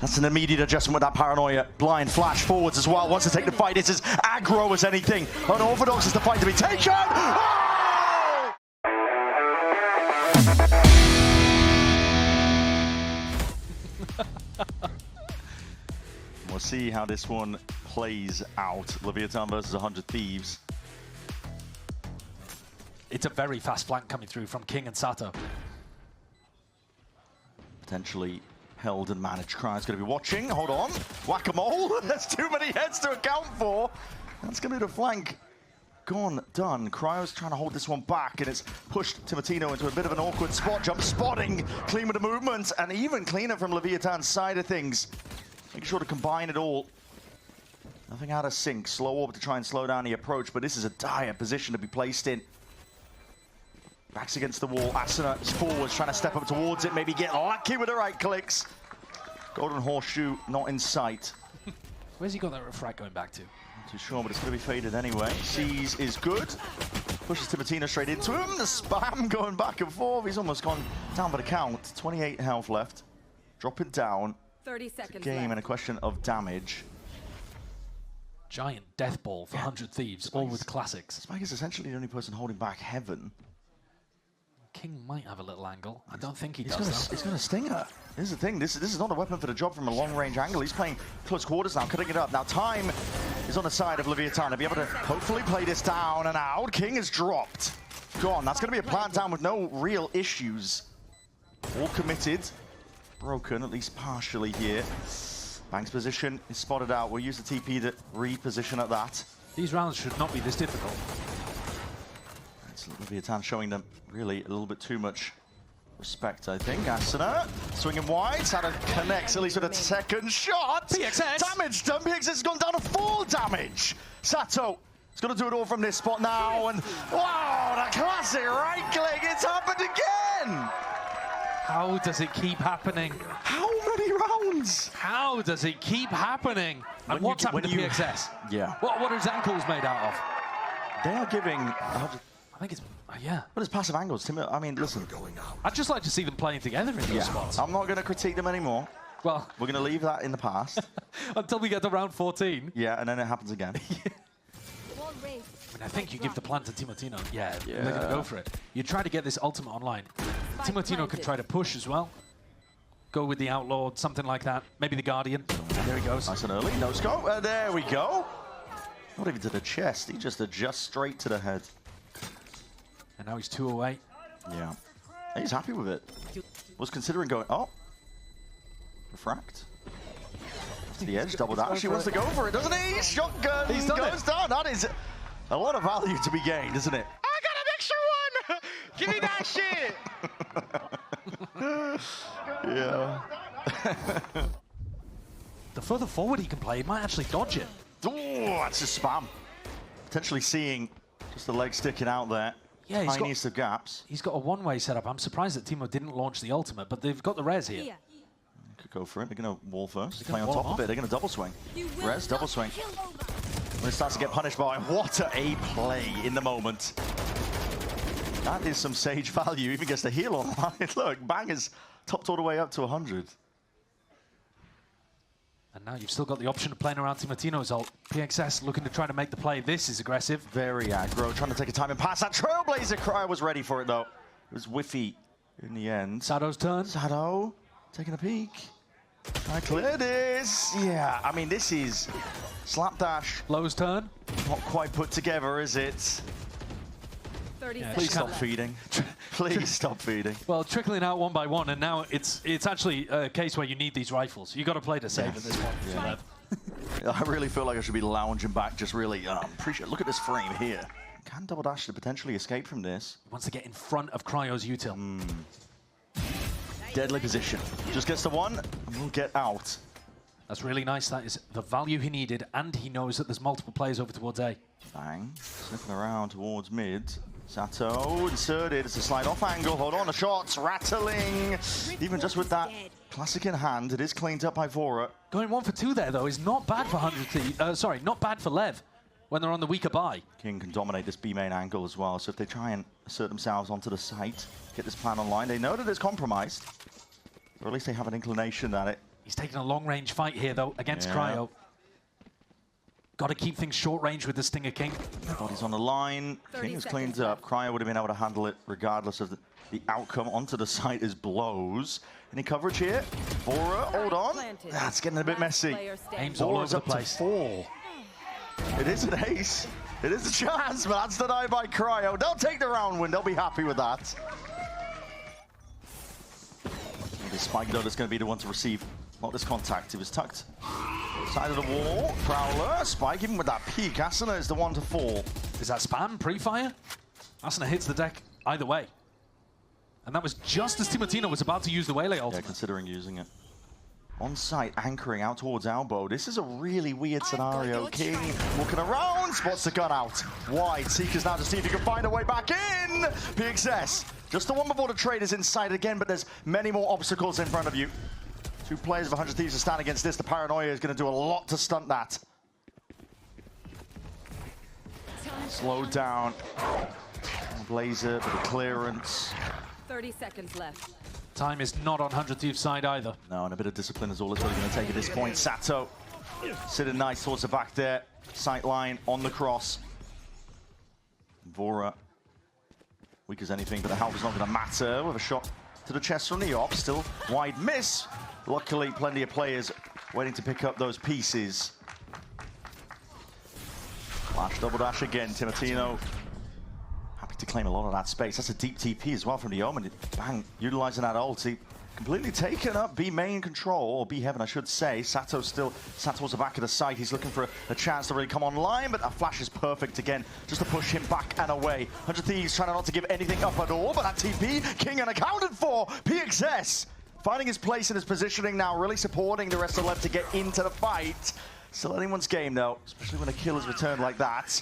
That's an immediate adjustment with that paranoia. Blind flash forwards as well. Wants to take the fight. It's as aggro as anything. Unorthodox is the fight to be taken. Oh! We'll see how this one plays out. Leviathan versus 100 Thieves. It's a very fast flank coming through from King and Sato. Potentially held and managed. Cryo's going to be watching. Hold on. Whack-a-mole. There's too many heads to account for. That's going to be the flank. Gone, done. Cryo's trying to hold this one back, and it's pushed Timotino into a bit of an awkward spot. Jump spotting, clean with the movement, and even cleaner from Leviathan's side of things. Make sure to combine it all. Nothing out of sync. Slow orb to try and slow down the approach, but this is a dire position to be placed in. Backs against the wall. Asuna is forwards, trying to step up towards it, maybe get lucky with the right clicks. Golden Horseshoe not in sight. Where's he got that refract going back to? Not too sure, but it's going to be faded anyway. Sees is good. Pushes Timotino straight into him. The spam going back and forth. He's almost gone down for the count. 28 health left. Drop it down. 30 seconds Game left. and a question of damage. Giant death ball for 100 Thieves, all with classics. Spike is essentially the only person holding back Heaven. King might have a little angle. I don't think he He's does. got a stinger. This is the thing. This is not a weapon for the job from a long-range angle. He's playing close quarters now, cutting it up. Now time is on the side of Leviathan to be able to hopefully play this down and out. King is dropped. Gone. That's going to be a plant down with no real issues. All committed. Broken, at least partially here. Bang's position is spotted out. We'll use the TP to reposition at that. These rounds should not be this difficult. It's Leviathan showing them really a little bit too much respect, I think. Asuna swinging wide. Sato connects at least with a second shot. PXS. Damage done. PXS has gone down to 4 damage. Sato is going to do it all from this spot now. And wow, the classic right click. It's happened again. How does it keep happening? How many rounds? How does it keep happening? And what's happened to PXS? Yeah. What are his ankles made out of? They are giving... I think it's... yeah. What is passive angles? Tim, I mean, listen. I'd just like to see them playing together in those spots. I'm not going to critique them anymore. Well... We're going to leave that in the past. Until we get to round 14. Yeah, and then it happens again. I mean, I think you give the plan to Timotino. Yeah, they're going to go for it. You try to get this ultimate online. Timotino can try to push as well. Go with the Outlawed, something like that. Maybe the Guardian. There he goes. Nice and early. No scope. There we go. Not even to the chest. He just adjusts straight to the head. And now he's 2 away. Yeah. He's happy with it. Was considering going... Oh. Refract. To the edge. Double dash. He wants to go for it, doesn't he? Shotgun He's done goes down. That is a lot of value to be gained, isn't it? I got an extra one! Give me that shit! Yeah. The further forward he can play, he might actually dodge it. Oh, that's just spam. Potentially seeing just the leg sticking out there. Yeah, Tiniest of gaps. He's got a one-way setup. I'm surprised that Timo didn't launch the ultimate, but they've got the res here. Could go for it. They're going to wall first. They're Play on gonna top wall of it. They're going to double swing. Res, double swing. When it starts to get punished by what a play in the moment. That is some sage value. Even gets the heal online. Look, Bang is topped all the way up to 100. And now you've still got the option of playing around Timotino's ult. PXS looking to try to make the play. This is aggressive. Very aggro. Trying to take a time and pass. That Trailblazer Cryo was ready for it, though. It was whiffy in the end. Sato's turn. Sato taking a peek. I clear this. Yeah, I mean, this is slapdash. Low's turn. Not quite put together, is it? 30 Yeah, Please seconds. stop feeding. Please stop feeding. Well, trickling out one by one, and now it's actually a case where you need these rifles. You got to play to save at this point. Yeah. I really feel like I should be lounging back, just really appreciate. Look at this frame here. Can double dash to potentially escape from this. He wants to get in front of Cryo's util. Deadly position. Just gets the one, and we'll get out. That's really nice. That is the value he needed, and he knows that there's multiple players over towards A. Bang. Sniffing around towards mid. Sato inserted. It's a slide off angle. Hold on, the shots rattling. Even just with that classic in hand, it is cleaned up by Vora. Going 1 for 2 there, though, is not bad for 100 Thieves. Sorry, not bad for Lev when they're on the weaker buy. King can dominate this B main angle as well. So if they try and assert themselves onto the site, get this plan online, they know that it's compromised. Or at least they have an inclination that it He's taking a long-range fight here, though, against Cryo. Got to keep things short range with the Stinger King. Body's on the line. King is cleaned up. Cryo would have been able to handle it regardless of the outcome. Onto the site is blows. Any coverage here? Vora, hold on. That's getting a bit messy. Aims all over the place. 4. It is an ace. It is a chance, but that's denied by Cryo. They'll take the round win. They'll be happy with that. The Spike, though, is going to be the one to receive. Not this contact. He was tucked. Side of the wall. Prowler. Spike, even with that peek. Asuna is the one to fall. Is that spam? Pre-fire? Asuna hits the deck either way. And that was just as Timotino was about to use the Waylay ultimate. Yeah, considering using it. On site, anchoring out towards elbow. This is a really weird scenario. King walking around, spots the gun out. Wide, Seekers now to see if he can find a way back in. PXS, just the one before the trade is inside again, but there's many more obstacles in front of you. 2 players of 100 Thieves to stand against this. The Paranoia is going to do a lot to stunt that. Slow down. Blazer, bit of clearance. 30 seconds left. Time is not on 100 Thieves' side either. No, and a bit of discipline is all it's really going to take at this point. Sato sitting nice towards the back there. Sight line on the cross. Vora, weak as anything, but the health is not going to matter with a shot to the chest from the op. Still wide miss. Luckily, plenty of players waiting to pick up those pieces. Flash, double dash again. Timotino happy to claim a lot of that space. That's a deep TP as well from the Omen. Bang, utilizing that ult. He completely taken up B main control, or B heaven, I should say. Sato's the back of the site. He's looking for a chance to really come online, but that flash is perfect again, just to push him back and away. 100 Thieves trying not to give anything up at all, but that TP, King unaccounted for. PXS finding his place in his positioning now, really supporting the rest of the LEV to get into the fight. Still anyone's game though, especially when a kill is returned like that.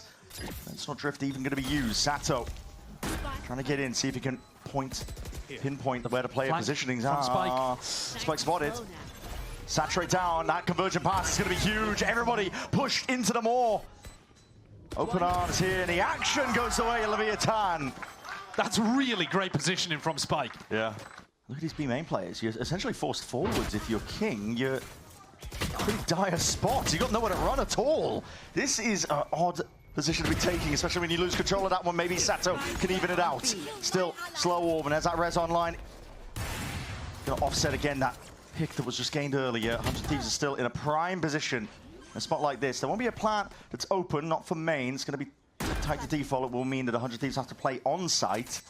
It's not drift even going to be used. Sato trying to get in, see if he can pinpoint where the player positionings are. Spike spotted. Saturate down. That conversion pass is going to be huge. Everybody pushed into the maw. Open arms here, and the action goes away. Leviathan. That's really great positioning from Spike. Yeah. Look at these B main players. You're essentially forced forwards. If you're King, you're in a pretty dire spot. You got nowhere to run at all. This is an odd position to be taking, especially when you lose control of that one. Maybe Sato can even it out. Still slow orb, and as that res online, gonna offset again that pick that was just gained earlier. 100 Thieves are still in a prime position. In a spot like this, there won't be a plant that's open, not for main. It's gonna be tight to default. It will mean that 100 Thieves have to play on site.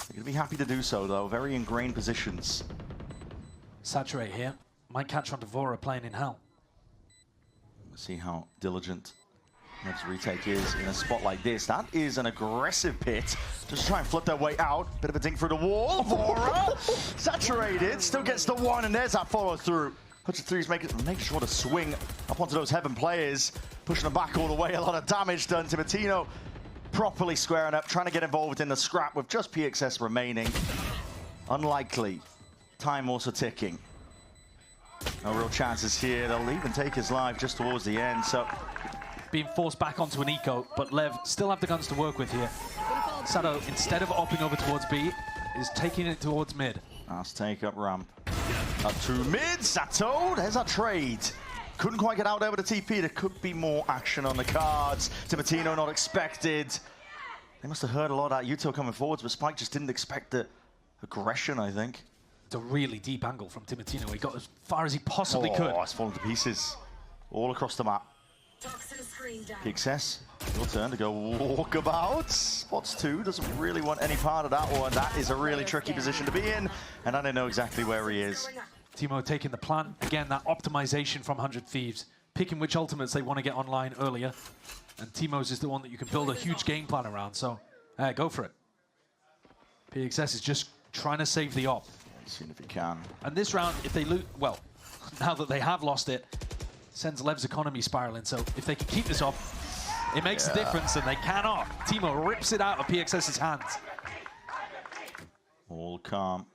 They're gonna be happy to do so though. Very ingrained positions. Saturate here. Might catch on to Vora playing in hell. Let's see how diligent Nev's retake is in a spot like this. That is an aggressive pit. Just try and flip their way out. Bit of a dink through the wall. Vora saturated, still gets the one, and there's that follow through. 100 Thieves making sure to swing up onto those heaven players, pushing them back all the way. A lot of damage done. Timotino properly squaring up, trying to get involved in the scrap with just PXS remaining. Unlikely. Time also ticking. No real chances here. They'll even take his life just towards the end. So being forced back onto an eco, but Lev still have the guns to work with here. Sato, instead of opping over towards B, is taking it towards mid. Last take up ramp. Up to mid, Sato, there's our trade. Couldn't quite get out there with a TP. There could be more action on the cards. Timotino not expected. They must have heard a lot of that util coming forwards, but Spike just didn't expect the aggression, I think. It's a really deep angle from Timotino. He got as far as he possibly could. Oh, it's fallen to pieces. All across the map. PXS, your turn to go walkabout. Spots 2, doesn't really want any part of that one. That is a really tricky position to be in, and I don't know exactly where he is. Timo taking the plant. Again, that optimization from 100 Thieves. Picking which ultimates they want to get online earlier. And Timo's is the one that you can build a huge game plan around, so go for it. PXS is just trying to save the op. Seeing if he can. And this round, if they lose, well, now that they have lost it, sends Lev's economy spiraling. So if they can keep this up, it makes a difference, and they cannot. Timo rips it out of PXS's hands. All calm.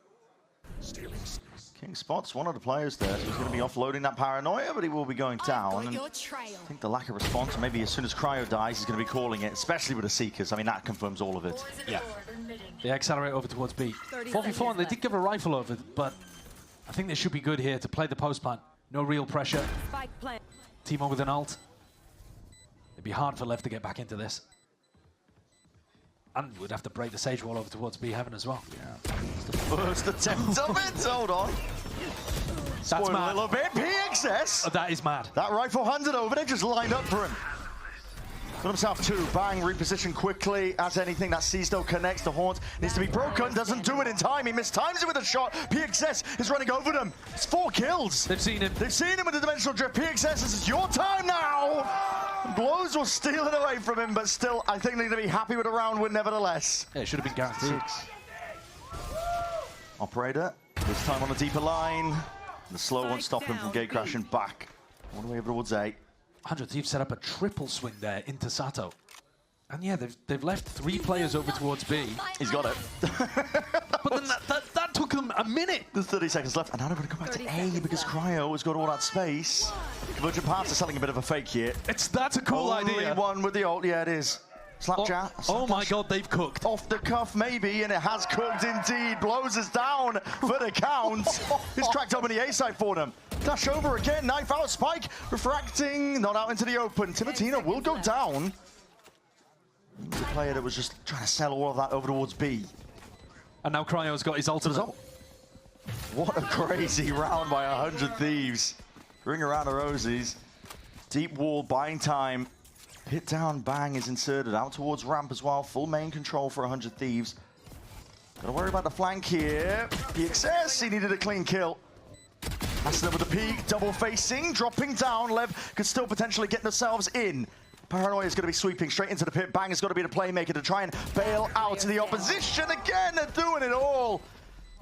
King spots one of the players there, so he's going to be offloading that paranoia, but he will be going down. And I think the lack of response, maybe as soon as Cryo dies, he's going to be calling it, especially with the Seekers. I mean, that confirms all of it. Yeah. They accelerate over towards B. 4v4, and they did give a rifle over, but I think they should be good here to play the post plant. No real pressure. Spike plant. Timo with an ult. It'd be hard for LEV to get back into this. And would have to break the Sage wall over towards B Heaven as well. Yeah. It's the first attempt of it. Hold on. That's Spoiled mad. a little bit. PXS. Oh, that is mad. That rifle handed over. They just lined up for him. Got himself two. Bang, reposition quickly. As anything, that Seasto connects. The Haunt needs to be broken. Doesn't do it in time. He mistimes it with a shot. PXS is running over them. It's 4 kills. They've seen him. They've seen him with the dimensional drift. PXS, this is your time now. Blows will steal it away from him, but still, I think they're going to be happy with a round win nevertheless. Yeah, it should have been guaranteed. Operator, this time on the deeper line. The slow one stopping him from gate crashing back. All the way over towards A. 100 Thieves set up a triple swing there into Sato. And yeah, they've left 3 players over towards B. He's got it. But then that took them a minute. There's 30 seconds left, and now they're going to come back to A because Cryo has got all that space. Convergent Paths are selling a bit of a fake here. That's a cool idea. Only one with the ult, yeah it is. Slapjack. Oh my god, they've cooked. Off the cuff maybe, and it has cooked indeed. Blows us down for the count. He's cracked open the A side for them. Dash over again, knife out, Spike, refracting, not out into the open. Timotino will go down. The player that was just trying to sell all of that over towards B. And now Cryo's got his ultimate. What a crazy round by 100 Thieves. Ring around the rosies. Deep wall, buying time. Hit down, bang is inserted out towards ramp as well. Full main control for 100 Thieves. Gotta worry about the flank here. PXS, he needed a clean kill. Aston with the peak, double facing, dropping down. LEV could still potentially get themselves in. Paranoia is going to be sweeping straight into the pit. Bang has got to be the playmaker to try and bail out to the opposition. Again, they're doing it all.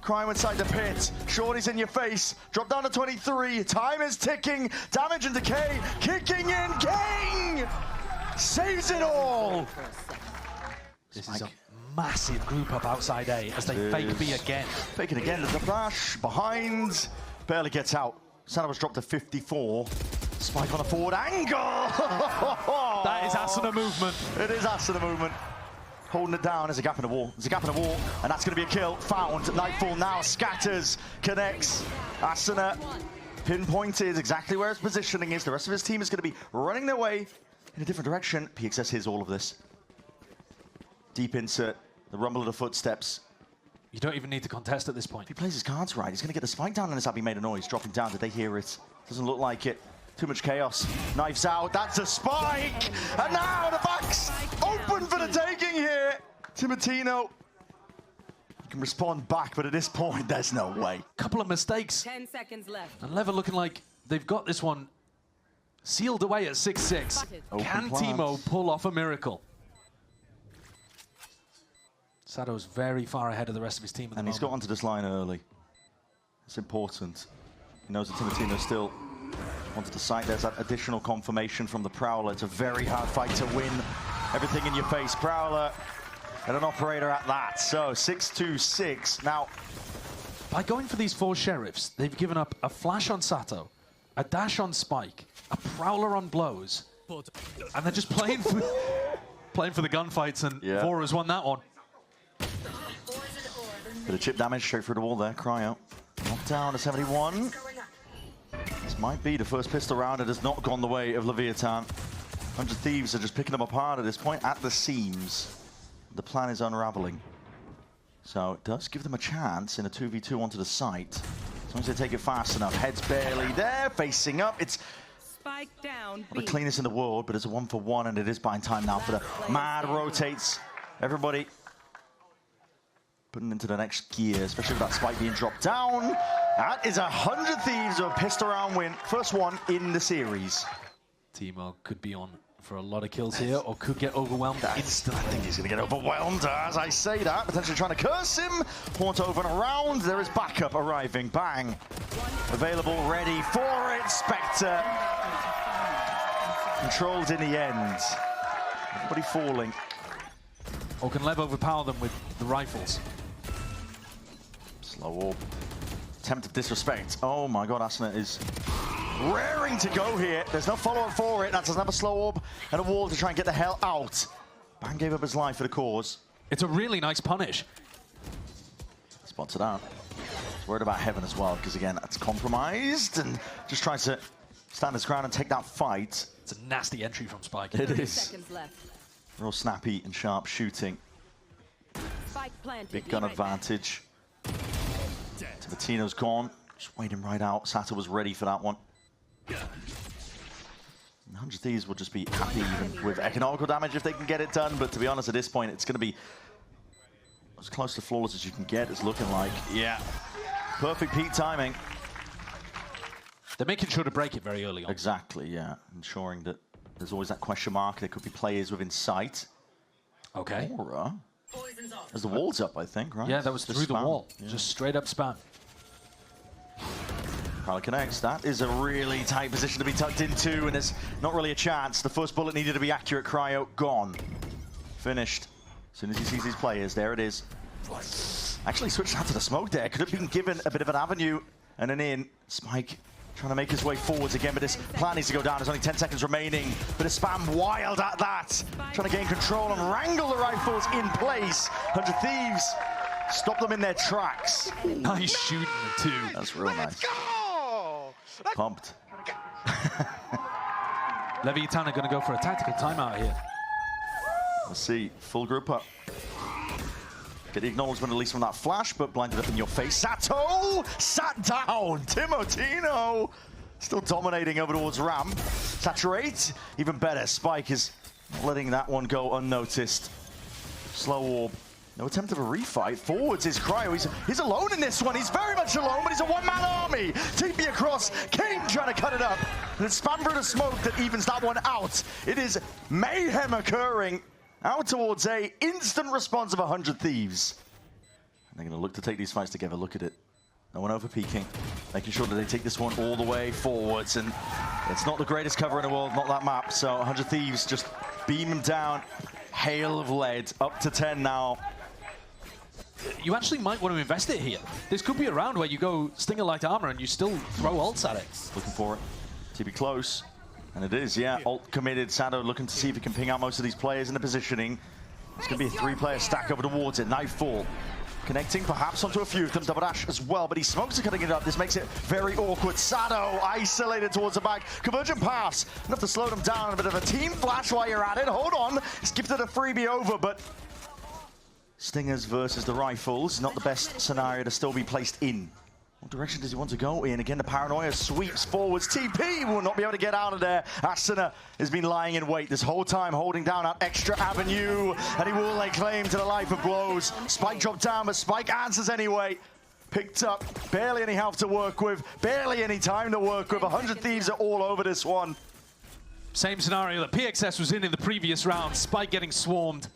Crime inside the pit. Shorty's in your face. Drop down to 23. Time is ticking. Damage and decay. Kicking in. King saves it all. This is a massive group up outside A as they fake B again. Faking again. There's a flash behind. Barely gets out. Sano's dropped to 54. Spike on a forward angle. That is Asuna movement. It is Asuna movement. Holding it down. There's a gap in the wall. There's a gap in the wall. And that's going to be a kill. Found. Nightfall now. Scatters. Connects. Asuna pinpointed exactly where his positioning is. The rest of his team is going to be running their way in a different direction. PXS hears all of this. Deep insert. The rumble of the footsteps. You don't even need to contest at this point. If he plays his cards right, he's going to get the spike down, and has Abby made a noise. Dropping down. Did they hear it? Doesn't look like it. Too much chaos. Knives out. That's a spike. And now the back's open for the taking here. Timotino. He can respond back, but at this point, there's no way. Couple of mistakes. 10 seconds left. And LEV looking like they've got this one sealed away at 6-6. Can Timo pull off a miracle? Sato's very far ahead of the rest of his team at the moment. And he's got onto this line early. It's important. He knows that Timotino still wanted to sight. There's that additional confirmation from the Prowler. It's a very hard fight to win. Everything in your face. Prowler and an operator at that. So 6-2-6. Now, by going for these 4 sheriffs, they've given up a flash on Sato, a dash on Spike, a Prowler on Blows, and they're just playing for the gunfights, and Vora has won that one. Bit of chip damage straight through the wall there. Cryo. Knocked down to 71. This might be the first pistol round. It has not gone the way of Leviathan. 100 Thieves are just picking them apart at this point at the seams. The plan is unraveling. So it does give them a chance in a 2v2 onto the site. As long as they take it fast enough. Head's barely there. Facing up. It's Spike down. not the cleanest in the world, but it's a 1-for-1, and it is buying time now for the mad rotates. Everybody putting into the next gear, especially with that spike being dropped down. That is 100 Thieves with a pistol round win. First one in the series. Timo could be on for a lot of kills here, or could get overwhelmed instantly. I think he's going to get overwhelmed as I say that. Potentially trying to curse him. Haunt over and around. There is backup arriving. Bang. Available, ready for it. Spectre. Controlled in the end. Everybody falling. Or can LEV overpower them with the rifles? Slow orb. Attempt of disrespect. Oh my god, Asuna is raring to go here. There's no follow-up for it. That's another slow orb and a wall to try and get the hell out. Bang gave up his life for the cause. It's a really nice punish. Spots it out. Worried about Heaven as well, because again, it's compromised and just tries to stand his ground and take that fight. It's a nasty entry from Spike. It is. Seconds left. Real snappy and sharp shooting. Spike planted. Big gun advantage. Timotino's gone. Just waiting right out. Sato was ready for that one. 100 Thieves will just be happy even with economical damage if they can get it done, but to be honest, at this point, it's going to be as close to flawless as you can get, it's looking like. Yeah. Perfect peak timing. They're making sure to break it very early on. Exactly, yeah. Ensuring that there's always that question mark. There could be players within sight. Okay. Aura. As the wall's up, I think, right? Yeah, that was through the wall. Yeah. Just straight up spam. Probably connects. That is a really tight position to be tucked into, and there's not really a chance. The first bullet needed to be accurate. Cryo gone. Finished. As soon as he sees these players, there it is. Actually switched out to the smoke there. Could have been given a bit of an avenue and an in. Spike trying to make his way forwards again, but this plan needs to go down. There's only 10 seconds remaining. But it's spam wild at that. Trying to gain control and wrangle the rifles in place. 100 Thieves stop them in their tracks. Nice shooting, too. That's real nice. Pumped. Leviathan are going to go for a tactical timeout here. Let's see. Full group up. Get the acknowledgement at least from that flash, but blinded up in your face. Sato sat down. Timotino still dominating over towards Ram. Saturate, even better. Spike is letting that one go unnoticed. Slow orb. No attempt of a refight. Forwards is Cryo. He's alone in this one. He's very much alone, but he's a one-man army. TP across. King trying to cut it up. And it's spam through the smoke that evens that one out. It is mayhem occurring. Out towards A, instant response of 100 Thieves. And they're going to look to take these fights together. Look at it. No one over peeking. Making sure that they take this one all the way forwards. And it's not the greatest cover in the world, not that map. So 100 Thieves just beam him down. Hail of lead. Up to 10 now. You actually might want to invest it here. This could be a round where you go Stinger Light Armor and you still throw ults at it. Looking for it. TP close. And it is, yeah. Ult committed. Sato looking to see if he can ping out most of these players in the positioning. It's going to be a three-player stack over towards it. Nightfall. Connecting perhaps onto a few of them. Double dash as well, but he smokes are cutting it up. This makes it very awkward. Sato isolated towards the back. Convergent pass. Enough to slow them down. A bit of a team flash while you're at it. Hold on. It's gifted a freebie over, but Stingers versus the rifles. Not the best scenario to still be placed in. What direction does he want to go in? Again, the paranoia sweeps forwards. TP will not be able to get out of there. Asuna has been lying in wait this whole time, holding down that extra avenue, and he will lay claim to the life of blows. Spike dropped down, but Spike answers anyway. Picked up, barely any health to work with, barely any time to work with. 100 Thieves are all over this one. Same scenario that PXS was in the previous round. Spike getting swarmed.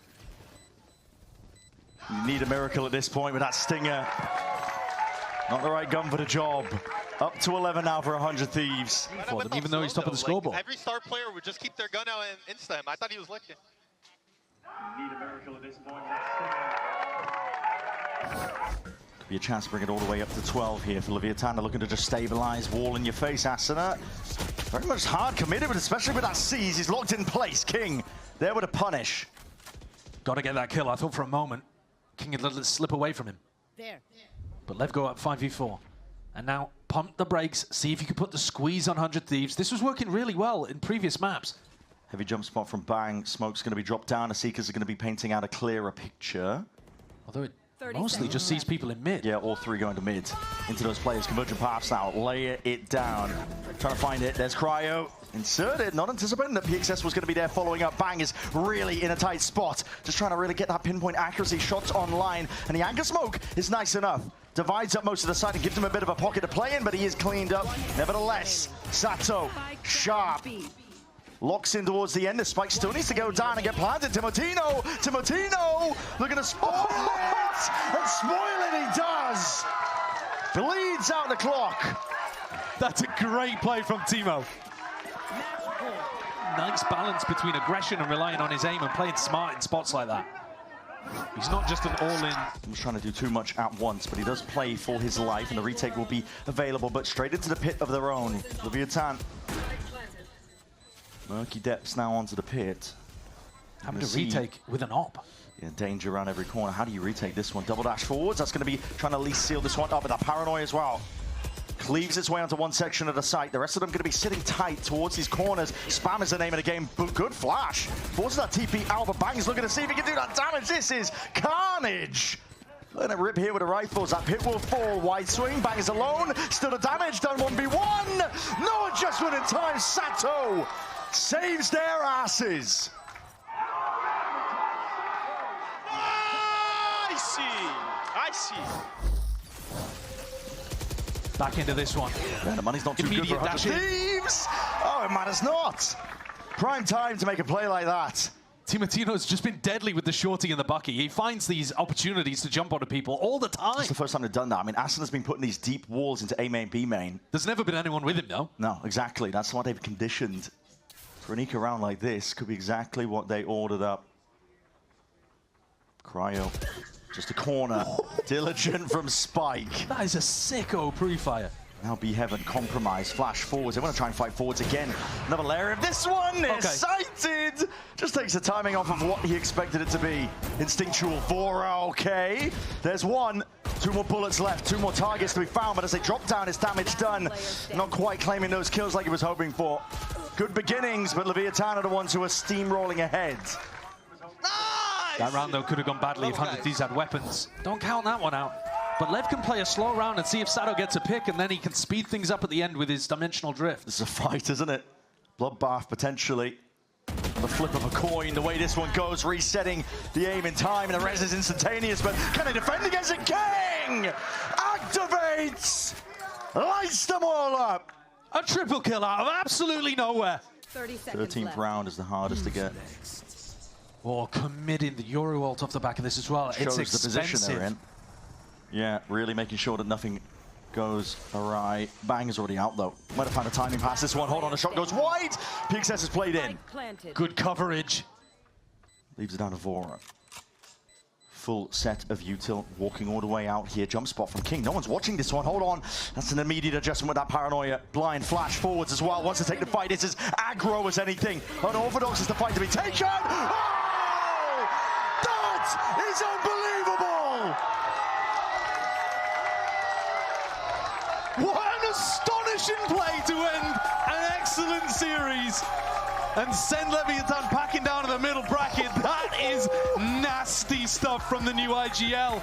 You need a miracle at this point with that Stinger. Not the right gun for the job. Up to 11 now for 100 Thieves. For them, even though he's top of the scoreboard. Every star player would just keep their gun out and insta him. I thought he was licking. You need a miracle at this point. Could be a chance to bring it all the way up to 12 here for Leviathan. They're looking to just stabilize. Wall in your face, Asuna. Very much hard committed, but especially with that seize, he's locked in place. King there with a punish. Got to get that kill. I thought for a moment King had let it slip away from him. There. But Lev go up 5v4. And now pump the brakes, see if you can put the squeeze on 100 Thieves. This was working really well in previous maps. Heavy jump spot from Bang. Smoke's going to be dropped down. The Seekers are going to be painting out a clearer picture. Although it mostly just sees people in mid. Yeah, all three going to mid. Into those players. Convergent paths now. Layer it down. Trying to find it. There's Cryo. Inserted. Not anticipating that PXS was going to be there following up. Bang is really in a tight spot. Just trying to really get that pinpoint accuracy. Shots online. And the anchor smoke is nice enough. Divides up most of the side and gives him a bit of a pocket to play in, but he is cleaned up. Nevertheless, Sato, sharp. Locks in towards the end. The spike still needs to go down and get planted. Timotino looking to spoil it. And spoil it he does. Bleeds out the clock. That's a great play from Timo. Nice balance between aggression and relying on his aim and playing smart in spots like that. He's not just an all-in. He's trying to do too much at once, but he does play for his life, and the retake will be available, but straight into the pit of their own. Leviathan. Murky depths now onto the pit. Having to retake with an op. Yeah, danger around every corner. How do you retake this one? Double dash forwards. That's going to be trying to at least seal this one up with that paranoia as well. Cleaves its way onto one section of the site. The rest of them going to be sitting tight towards these corners. Spam is the name of the game. Good flash. Forces that TP out, but Bang's looking to see if he can do that damage. This is carnage. Letting it rip here with the rifles. That pit will fall. Wide swing. Bang is alone. Still the damage. Done 1v1. No adjustment in time. Sato saves their asses. I see. Back into this one. Yeah, the money's not too good for 100 Thieves. Oh, it matters not. Prime time to make a play like that. Timotino's just been deadly with the shorty and the bucky. He finds these opportunities to jump onto people all the time. It's the first time they've done that. I mean, Aston has been putting these deep walls into A main, B main. There's never been anyone with him, though. No, exactly. That's what they've conditioned. For an eco round like this, could be exactly what they ordered up. Cryo, just a corner. Diligent from Spike. That is a sicko pre-fire. Now B Heaven compromise, flash forwards. They want to try and fight forwards again. Another layer of this one is sighted. Just takes the timing off of what he expected it to be. Instinctual Vora, okay. There's one. 2 more bullets left, 2 more targets to be found, but as they drop down, it's damage done. Not quite claiming those kills like he was hoping for. Good beginnings, but Leviathan are the ones who are steamrolling ahead. That round, though, could have gone badly if 100 Thieves had weapons. Don't count that one out. But Lev can play a slow round and see if Sato gets a pick, and then he can speed things up at the end with his dimensional drift. This is a fight, isn't it? Bloodbath, potentially. The flip of a coin, the way this one goes, resetting the aim in time, and the res is instantaneous, but can they defend against it? King activates! Lights them all up! A triple kill out of absolutely nowhere. 30 seconds 13th left. round is the hardest to get. Oh, committing the Euro ult off the back of this as well. Shows it's the position they're in. Yeah, really making sure that nothing goes awry. Bang is already out, though. Might have found a timing pass. This one, hold on, the shot goes wide. PXS is played in. Good coverage. Leaves it down to Vora. Full set of util walking all the way out here. Jump spot from King. No one's watching this one. Hold on. That's an immediate adjustment with that paranoia. Blind flash forwards as well. Wants to take the fight. It's as aggro as anything. Unorthodox is the fight to be taken. Oh! That is unbelievable! What an astonishing play to end an excellent series. And send Leviathan packing down in the middle bracket. That is nasty stuff from the new IGL.